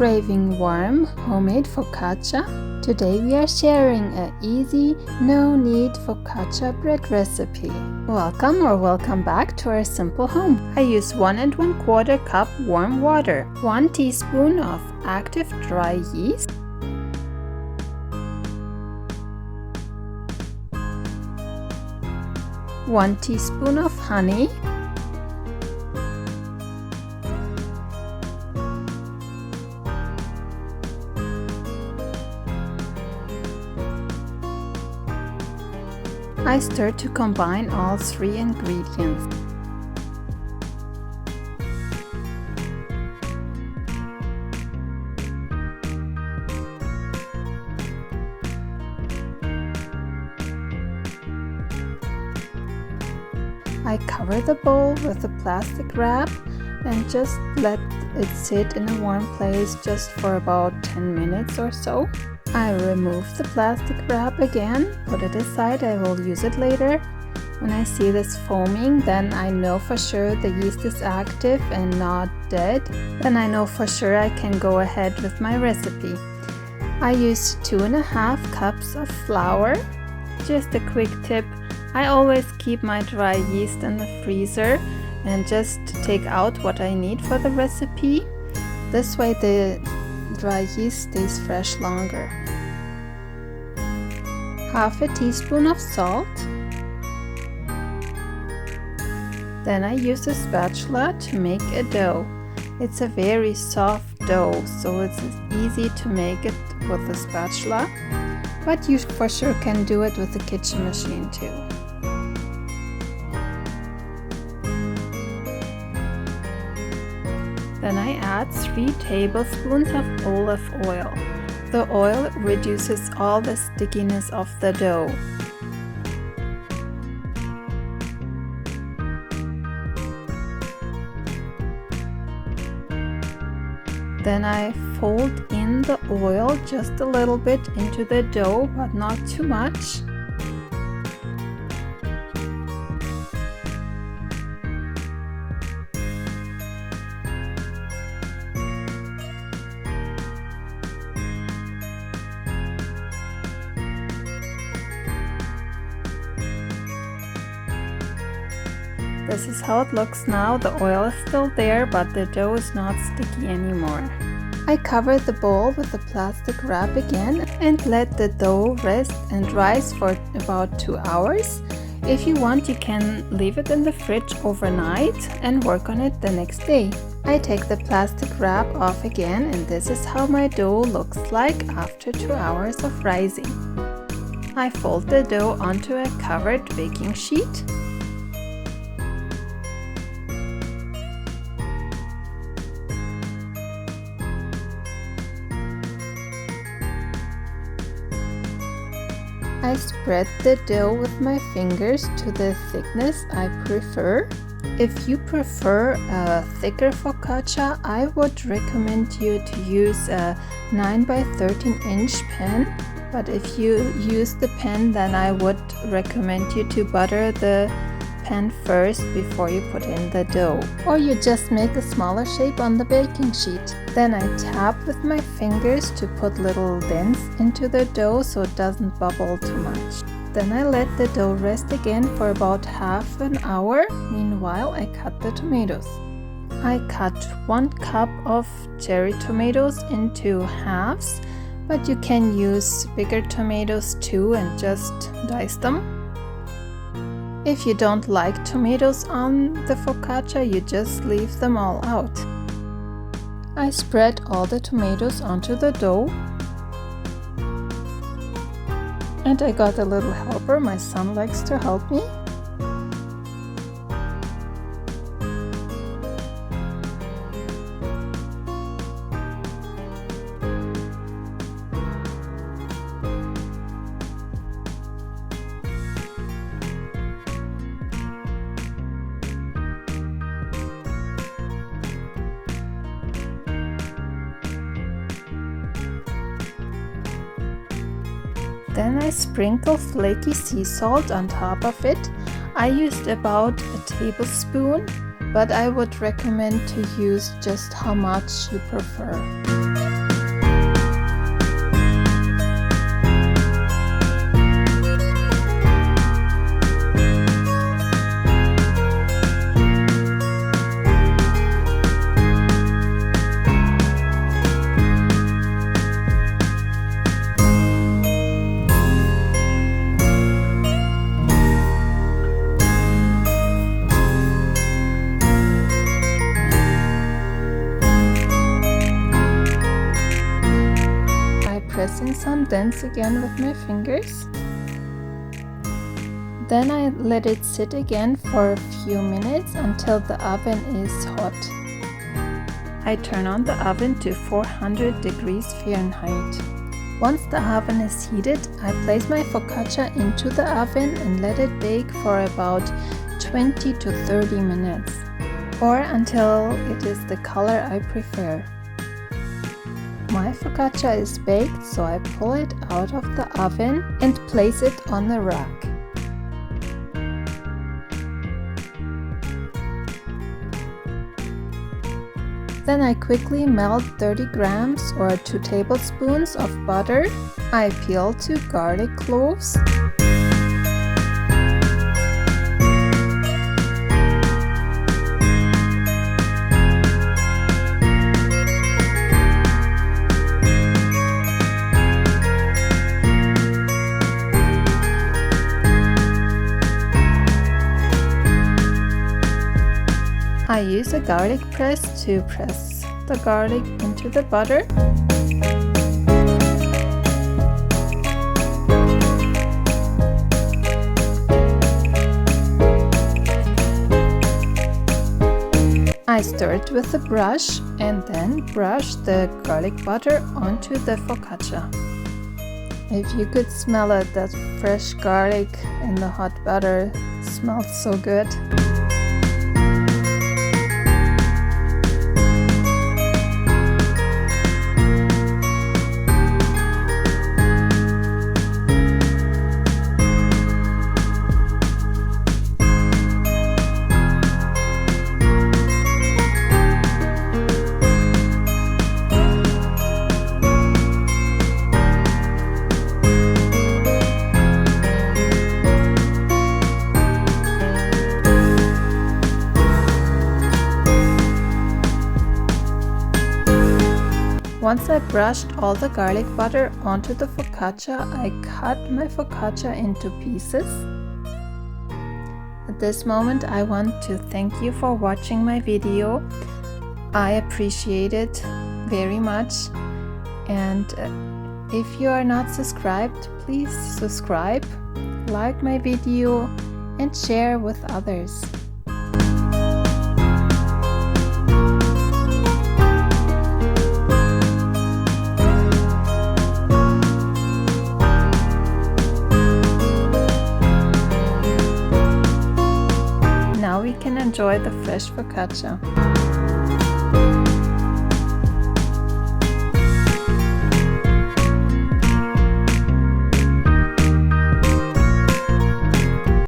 Craving warm homemade focaccia? Today we are sharing an easy, no-knead focaccia bread recipe. Welcome back to our simple home. I use 1 1/4 cup warm water, 1 teaspoon of active dry yeast, one teaspoon of honey, I stir to combine all 3 ingredients. I cover the bowl with a plastic wrap and just let it sit in a warm place just for about 10 minutes or so. I remove the plastic wrap again, put it aside, I will use it later. When I see this foaming, then I know for sure the yeast is active and not dead. Then I know for sure I can go ahead with my recipe. I use 2½ cups of flour. Just a quick tip, I always keep my dry yeast in the freezer and just take out what I need for the recipe. This way the dry yeast stays fresh longer. Half a teaspoon of salt. Then I use a spatula to make a dough. It's a very soft dough, so it's easy to make it with a spatula, but you for sure can do it with a kitchen machine too. Then I add 3 tablespoons of olive oil. The oil reduces all the stickiness of the dough. Then I fold in the oil just a little bit into the dough, but not too much. This is how it looks now. The oil is still there, but the dough is not sticky anymore. I cover the bowl with the plastic wrap again and let the dough rest and rise for about 2 hours. If you want, you can leave it in the fridge overnight and work on it the next day. I take the plastic wrap off again, and this is how my dough looks like after 2 hours of rising. I fold the dough onto a covered baking sheet. I spread the dough with my fingers to the thickness I prefer. If you prefer a thicker focaccia, I would recommend you to use a 9 by 13 inch pan. But if you use the pan, then I would recommend you to butter the pan first before you put in the dough. Or you just make a smaller shape on the baking sheet. Then I tap with my fingers to put little dents into the dough so it doesn't bubble too much. Then I let the dough rest again for about half an hour. Meanwhile, I cut the tomatoes. I cut 1 cup of cherry tomatoes into halves, but you can use bigger tomatoes too and just dice them. If you don't like tomatoes on the focaccia, you just leave them all out. I spread all the tomatoes onto the dough. And I got a little helper, my son likes to help me. Then I sprinkle flaky sea salt on top of it. I used about a tablespoon, but I would recommend to use just how much you prefer. pressing some dents again with my fingers. Then I let it sit again for a few minutes until the oven is hot. I turn on the oven to 400 degrees Fahrenheit. Once the oven is heated, I place my focaccia into the oven and let it bake for about 20 to 30 minutes, or until it is the color I prefer. My focaccia is baked, so I pull it out of the oven and place it on the rack. Then I quickly melt 30 grams or 2 tablespoons of butter. I peel 2 garlic cloves. I use a garlic press to press the garlic into the butter. I stir it with a brush and then brush the garlic butter onto the focaccia. If you could smell it, that fresh garlic in the hot butter smells so good. Once I brushed all the garlic butter onto the focaccia, I cut my focaccia into pieces. At this moment, I want to thank you for watching my video. I appreciate it very much. And if you are not subscribed, please subscribe, like my video, and share with others. Now we can enjoy the fresh focaccia.